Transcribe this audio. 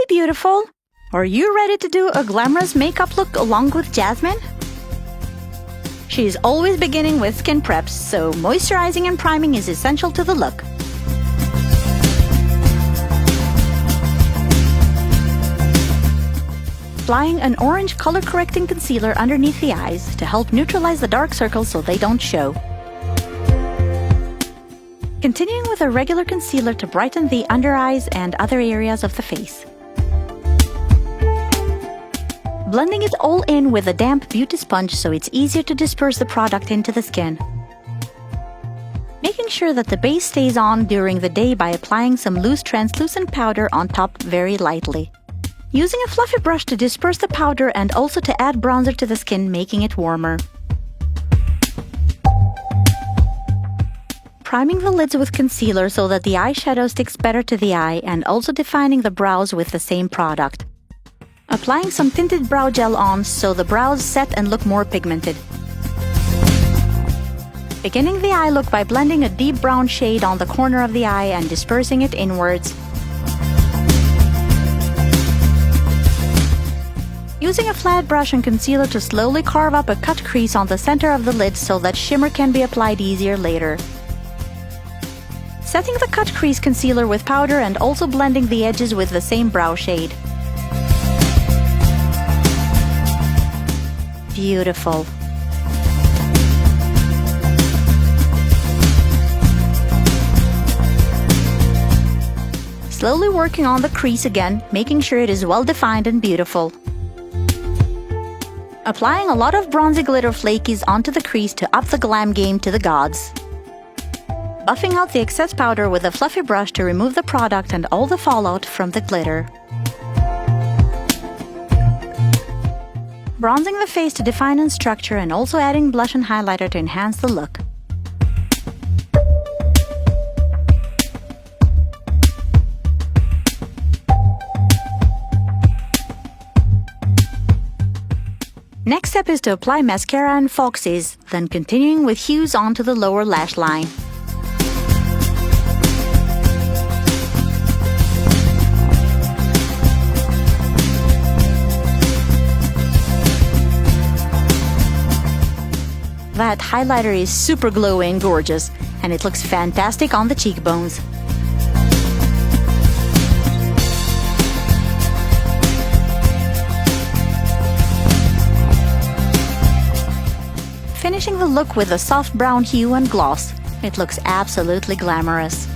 beautiful! Are you ready to do a glamorous makeup look along with Jasmine? She's always beginning with skin preps, so moisturizing and priming is essential to the look. Applying an orange color-correcting concealer underneath the eyes to help neutralize the dark circles so they don't show. Continuing with a regular concealer to brighten the under eyes and other areas of the face. Blending it all in with a damp beauty sponge so it's easier to disperse the product into the skin. Making sure that the base stays on during the day by applying some loose translucent powder on top very lightly. Using a fluffy brush to disperse the powder and also to add bronzer to the skin, making it warmer. Priming the lids with concealer so that the eyeshadow sticks better to the eye, and also defining the brows with the same product. Applying some tinted brow gel on so the brows set and look more pigmented. Beginning the eye look by blending a deep brown shade on the corner of the eye and dispersing it inwards. Using a flat brush and concealer to slowly carve up a cut crease on the center of the lid so that shimmer can be applied easier later. Setting the cut crease concealer with powder and also blending the edges with the same brow shade. Beautiful. Slowly working on the crease again, making sure it is well defined and beautiful. Applying a lot of bronzy glitter flakies onto the crease to up the glam game to the gods. Buffing out the excess powder with a fluffy brush to remove the product and all the fallout from the glitter. Bronzing the face to define and structure, and also adding blush and highlighter to enhance the look. Next step is to apply mascara and foxes, then continuing with hues onto the lower lash line. That highlighter is super glowy and gorgeous, and it looks fantastic on the cheekbones. Finishing the look with a soft brown hue and gloss, it looks absolutely glamorous.